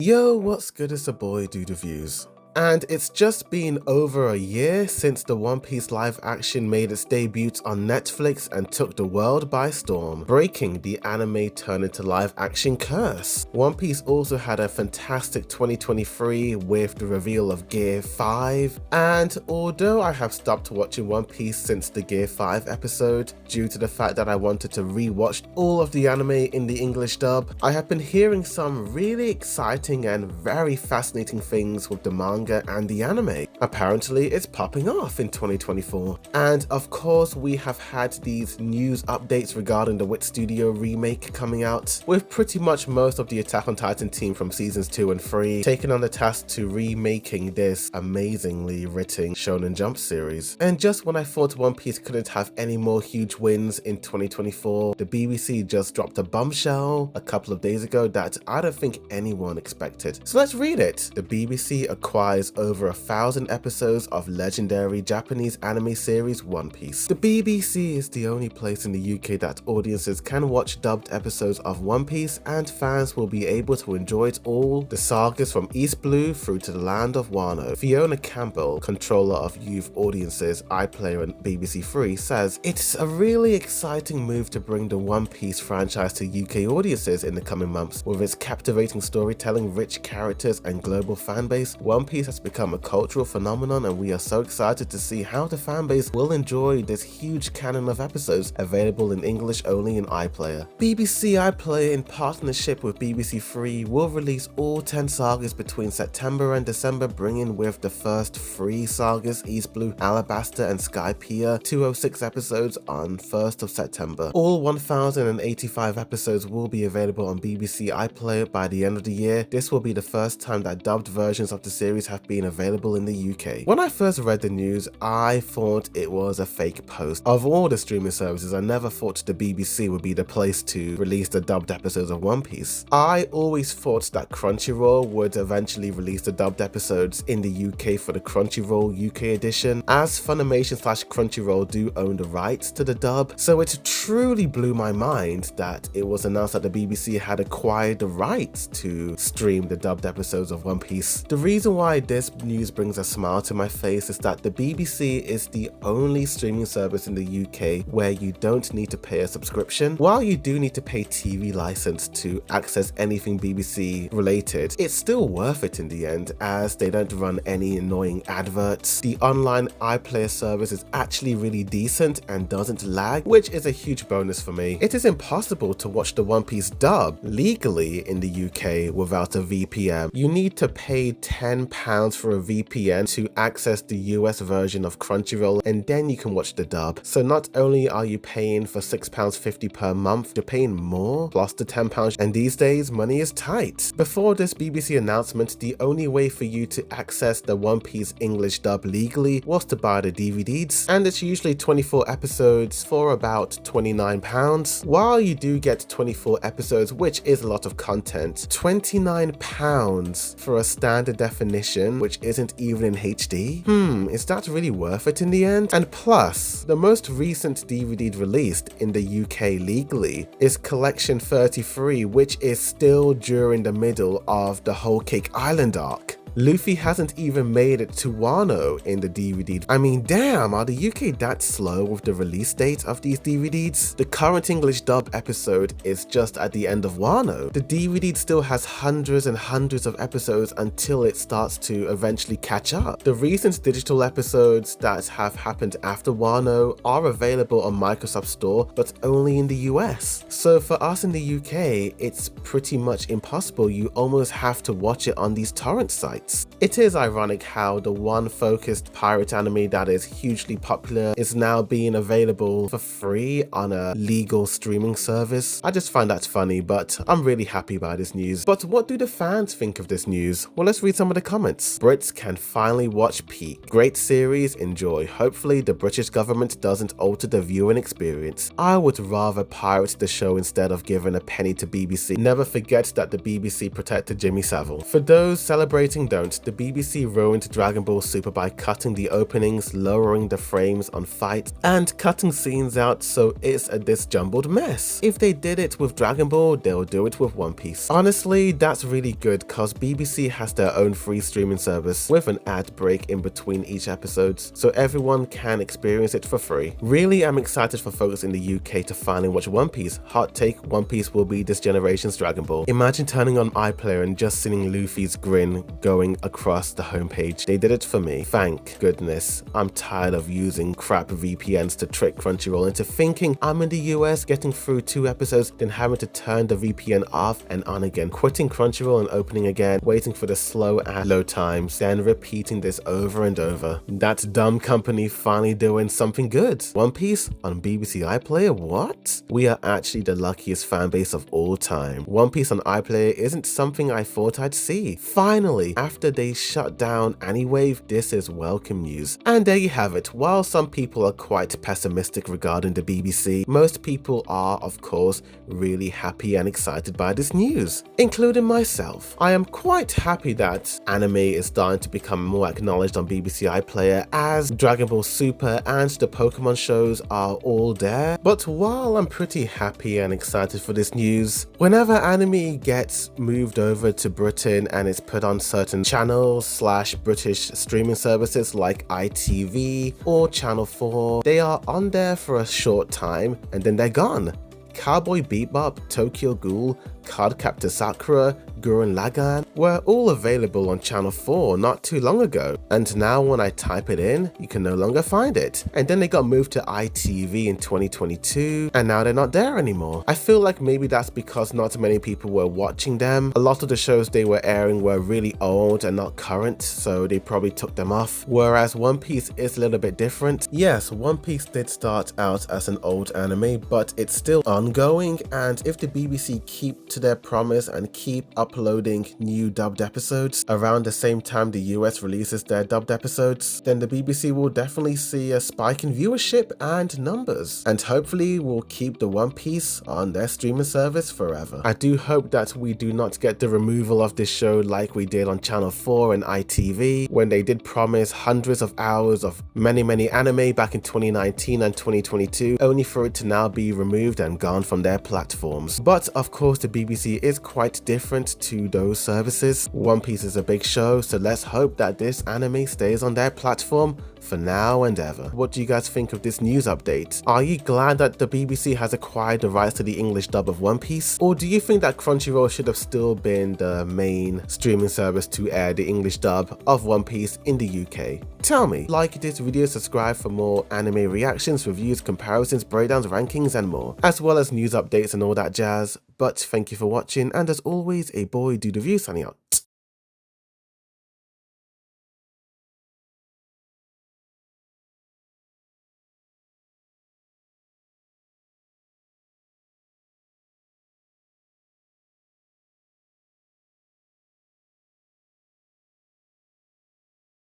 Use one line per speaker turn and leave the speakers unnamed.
Yo, what's good? It's a boy, Dude Reviews. And it's just been over a year since the One Piece live action made its debut on Netflix and took the world by storm, breaking the anime turn into live action curse. One Piece also had a fantastic 2023 with the reveal of Gear 5, and although I have stopped watching One Piece since the Gear 5 episode due to the fact that I wanted to re-watch all of the anime in the English dub, I have been hearing some really exciting and very fascinating things with the manga and the anime. Apparently it's popping off in 2024. And of course we have had these news updates regarding the Wit Studio remake coming out, with pretty much most of the Attack on Titan team from seasons 2 and 3 taking on the task to remaking this amazingly written Shonen Jump series. And just when I thought One Piece couldn't have any more huge wins in 2024, the BBC just dropped a bombshell a couple of days ago that I don't think anyone expected. So let's read it. The BBC acquires over 1,000 episodes of legendary Japanese anime series One Piece. The BBC is the only place in the UK that audiences can watch dubbed episodes of One Piece, and fans will be able to enjoy it all, the sagas from East Blue through to the land of Wano. Fiona Campbell, controller of youth audiences, iPlayer and BBC Three, says it's a really exciting move to bring the One Piece franchise to UK audiences in the coming months. With its captivating storytelling, rich characters and global fanbase, One Piece has become a cultural phenomenon, and we are so excited to see how the fanbase will enjoy this huge canon of episodes available in English only in iPlayer. BBC iPlayer, in partnership with BBC Three, will release all 10 sagas between September and December, bringing with the first 3 sagas, East Blue, Alabasta and Skypiea, 206 episodes on 1st of September. All 1,085 episodes will be available on BBC iPlayer by the end of the year. This will be the first time that dubbed versions of the series have been available in the UK. When I first read the news, I thought it was a fake post. Of all the streaming services, I never thought the BBC would be the place to release the dubbed episodes of One Piece. I always thought that Crunchyroll would eventually release the dubbed episodes in the UK for the Crunchyroll UK edition, as Funimation/Crunchyroll do own the rights to the dub, so it truly blew my mind that it was announced that the BBC had acquired the rights to stream the dubbed episodes of One Piece. The reason why this news brings a smile to my face is that the BBC is the only streaming service in the UK where you don't need to pay a subscription. While you do need to pay TV license to access anything BBC related, it's still worth it in the end, as they don't run any annoying adverts. The online iPlayer service is actually really decent and doesn't lag, which is a huge bonus for me. It is impossible to watch the One Piece dub legally in the UK without a VPN. You need to pay £10 for a VPN to access the US version of Crunchyroll, and then you can watch the dub. So not only are you paying for £6.50 per month, you're paying more plus the £10, and these days money is tight. Before this BBC announcement, the only way for you to access the One Piece English dub legally was to buy the DVDs, and it's usually 24 episodes for about £29. While you do get 24 episodes, which is a lot of content, £29 for a standard definition, which isn't even in HD? Is that really worth it in the end? And plus, the most recent DVD released in the UK legally is Collection 33, which is still during the middle of the Whole Cake Island arc. Luffy hasn't even made it to Wano in the DVD. I mean, damn, are the UK that slow with the release date of these DVDs? The current English dub episode is just at the end of Wano. The DVD still has hundreds and hundreds of episodes until it starts to eventually catch up. The recent digital episodes that have happened after Wano are available on Microsoft Store, but only in the US. So for us in the UK, it's pretty much impossible. You almost have to watch it on these torrent sites. It is ironic how the one focused pirate anime that is hugely popular is now being available for free on a legal streaming service. I just find that funny, but I'm really happy by this news. But what do the fans think of this news? Well, let's read some of the comments. Brits can finally watch Peak. Great series, enjoy. Hopefully the British government doesn't alter the viewing experience. I would rather pirate the show instead of giving a penny to BBC. Never forget that the BBC protected Jimmy Savile. For those celebrating don't, the BBC ruined Dragon Ball Super by cutting the openings, lowering the frames on fights, and cutting scenes out so it's a disjumbled mess. If they did it with Dragon Ball, they'll do it with One Piece. Honestly, that's really good cause BBC has their own free streaming service with an ad break in between each episode, so everyone can experience it for free. Really, I'm excited for folks in the UK to finally watch One Piece. Hot take, One Piece will be this generation's Dragon Ball. Imagine turning on iPlayer and just seeing Luffy's grin going across the homepage. They did it for me. Thank goodness. I'm tired of using crap VPNs to trick Crunchyroll into thinking I'm in the US, getting through 2 episodes, then having to turn the VPN off and on again, quitting Crunchyroll and opening again, waiting for the slow ad load times, then repeating this over and over. That dumb company finally doing something good. One Piece on BBC iPlayer? What? We are actually the luckiest fan base of all time. One Piece on iPlayer isn't something I thought I'd see. Finally, after they shut down Anywave, this is welcome news. And there you have it. While some people are quite pessimistic regarding the BBC, most people are, of course, really happy and excited by this news, including myself. I am quite happy that anime is starting to become more acknowledged on BBC iPlayer, as Dragon Ball Super and the Pokemon shows are all there. But while I'm pretty happy and excited for this news, whenever anime gets moved over to Britain and it's put on certain channels / British streaming services like ITV or Channel 4, they are on there for a short time and then they're gone. Cowboy Bebop, Tokyo Ghoul, Cardcaptor Sakura, Gurren Lagann were all available on Channel 4 not too long ago, and now when I type it in, you can no longer find it. And then they got moved to ITV in 2022, and now they're not there anymore. I feel like maybe that's because not many people were watching them. A lot of the shows they were airing were really old and not current, so they probably took them off. Whereas One Piece is a little bit different. Yes, One Piece did start out as an old anime, but it's still ongoing, and if the BBC keep to their promise and keep uploading new dubbed episodes around the same time the US releases their dubbed episodes, then the BBC will definitely see a spike in viewership and numbers, and hopefully will keep the One Piece on their streaming service forever. I do hope that we do not get the removal of this show like we did on Channel 4 and ITV when they did promise hundreds of hours of many anime back in 2019 and 2022, only for it to now be removed and gone from their platforms. But of course the BBC is quite different to those services. One Piece is a big show, so let's hope that this anime stays on their platform for now and ever. What do you guys think of this news update? Are you glad that the BBC has acquired the rights to the English dub of One Piece? Or do you think that Crunchyroll should have still been the main streaming service to air the English dub of One Piece in the UK? Tell me. Like this video, subscribe for more anime reactions, reviews, comparisons, breakdowns, rankings and more, as well as news updates and all that jazz. But thank you for watching, and as always, a boy do the view signing out.